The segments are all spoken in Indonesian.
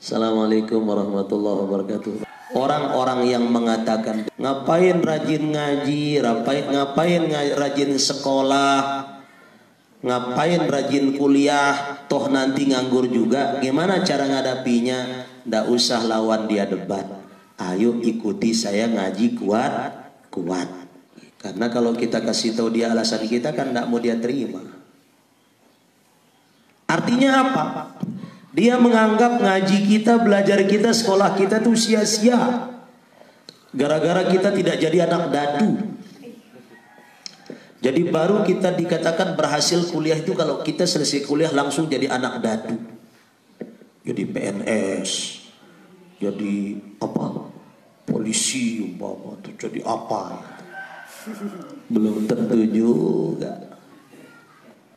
Assalamualaikum warahmatullahi wabarakatuh. Orang-orang yang mengatakan ngapain rajin ngaji, ngapain rajin sekolah, ngapain rajin kuliah, toh nanti nganggur juga. Gimana cara ngadapinya? Nggak usah lawan dia debat. Ayo ikuti saya ngaji kuat. Karena kalau kita kasih tahu dia alasan kita kan nggak mau dia terima. Artinya apa? Dia menganggap ngaji kita, belajar kita, sekolah kita tuh sia-sia. Gara-gara kita tidak jadi anak dadu. Jadi baru kita dikatakan berhasil kuliah itu kalau kita selesai kuliah langsung jadi anak dadu. Jadi PNS, jadi apa? Polisi umpama, atau jadi apa? Belum tentu juga.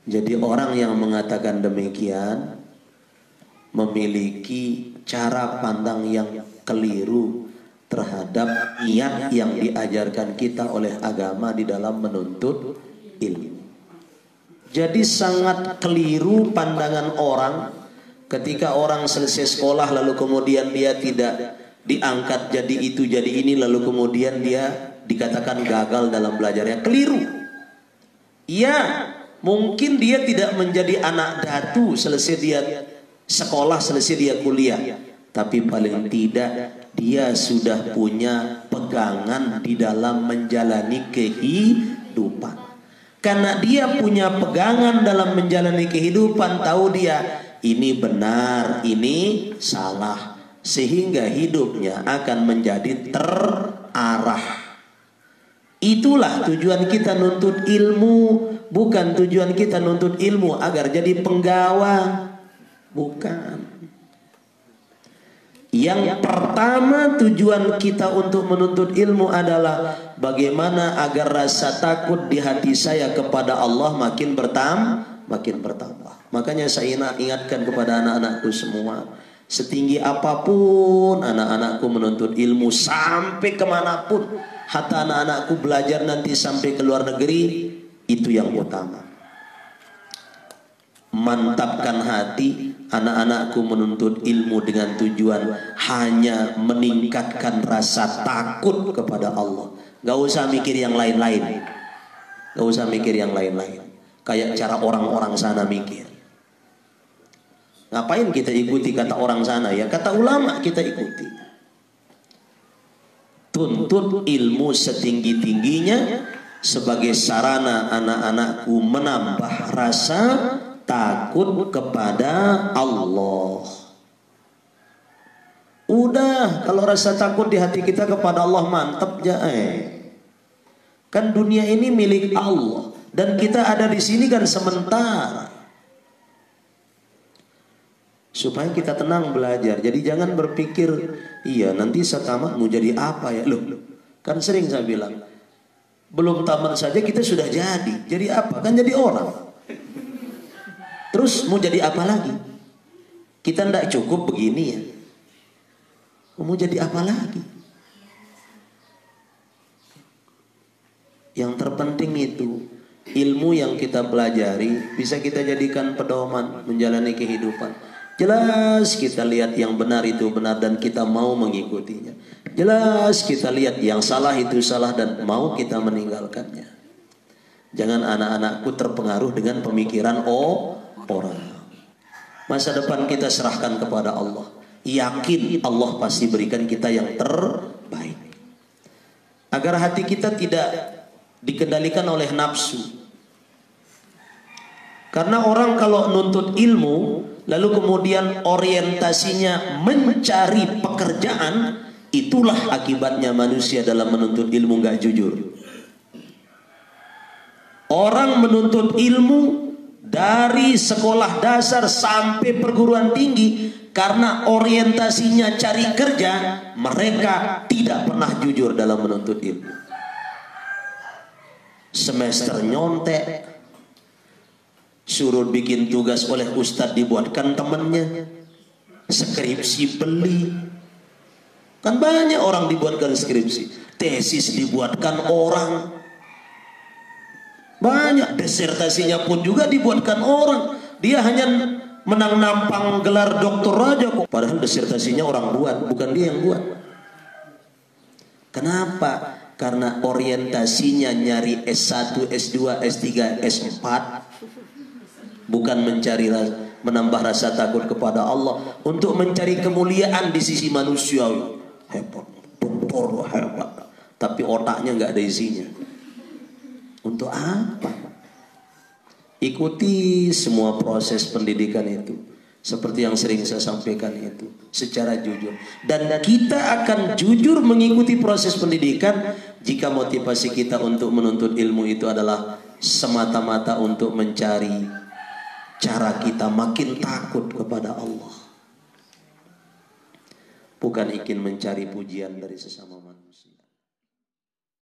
Jadi orang yang mengatakan demikian memiliki cara pandang yang keliru terhadap niat yang diajarkan kita oleh agama di dalam menuntut ilmu. Jadi sangat keliru pandangan orang ketika orang selesai sekolah lalu kemudian dia tidak diangkat jadi itu jadi ini lalu kemudian dia dikatakan gagal dalam belajarnya. Keliru. Ya, mungkin dia tidak menjadi anak datu selesai dia sekolah, selesai dia kuliah, tapi paling tidak dia sudah punya pegangan di dalam menjalani kehidupan. Karena dia punya pegangan dalam menjalani kehidupan, tahu dia ini benar, ini salah, sehingga hidupnya akan menjadi terarah. Itulah tujuan kita nuntut ilmu. Bukan tujuan kita nuntut ilmu agar jadi penggawa. Bukan. Yang pertama tujuan kita untuk menuntut ilmu adalah bagaimana agar rasa takut di hati saya kepada Allah makin bertambah. Makanya saya ingatkan kepada anak-anakku semua, setinggi apapun anak-anakku menuntut ilmu sampai kemanapun, hatta anak-anakku belajar nanti sampai ke luar negeri, itu yang utama. Mantapkan hati anak-anakku menuntut ilmu dengan tujuan hanya meningkatkan rasa takut kepada Allah. Gak usah mikir yang lain-lain. Gak usah mikir yang lain-lain. Kayak cara orang-orang sana mikir. Ngapain kita ikuti kata orang sana ya? Kata ulama kita ikuti. Tuntut ilmu setinggi-tingginya sebagai sarana anak-anakku menambah rasa takut kepada Allah. Udah, kalau rasa takut di hati kita kepada Allah mantap ya. Kan dunia ini milik Allah dan kita ada di sini kan sementara. Supaya kita tenang belajar. Jadi jangan berpikir, iya nanti saya tamat mau jadi apa ya? Loh, kan sering saya bilang, belum tamat saja kita sudah jadi. Jadi apa? Kan jadi orang. Terus mau jadi apa lagi? Kita tidak cukup begini ya. Mau jadi apa lagi? Yang terpenting itu ilmu yang kita pelajari bisa kita jadikan pedoman menjalani kehidupan. Jelas kita lihat yang benar itu benar dan kita mau mengikutinya. Jelas kita lihat yang salah itu salah dan mau kita meninggalkannya. Jangan anak-anakku terpengaruh dengan pemikiran orang. Masa depan kita serahkan kepada Allah. Yakin Allah pasti berikan kita yang terbaik. Agar hati kita tidak dikendalikan oleh nafsu. Karena orang kalau nuntut ilmu lalu kemudian orientasinya mencari pekerjaan, itulah akibatnya manusia dalam menuntut ilmu gak jujur. Orang menuntut ilmu dari sekolah dasar sampai perguruan tinggi karena orientasinya cari kerja, mereka tidak pernah jujur dalam menuntut ilmu. Semester nyontek, suruh bikin tugas oleh ustadz dibuatkan temannya, skripsi beli. Kan banyak orang dibuatkan skripsi, tesis dibuatkan orang. Banyak, disertasinya pun juga dibuatkan orang. Dia hanya menang nampang gelar doktor aja kok. Padahal disertasinya orang buat, bukan dia yang buat. Kenapa? Karena orientasinya nyari S1, S2, S3, S4, bukan mencari menambah rasa takut kepada Allah, untuk mencari kemuliaan di sisi manusia. Hebat, doktor hebat, tapi otaknya nggak ada isinya. Untuk apa? Ikuti semua proses pendidikan itu, seperti yang sering saya sampaikan itu, secara jujur. Dan kita akan jujur mengikuti proses pendidikan jika motivasi kita untuk menuntut ilmu itu adalah semata-mata untuk mencari cara kita makin takut kepada Allah, bukan ingin mencari pujian dari sesama manusia.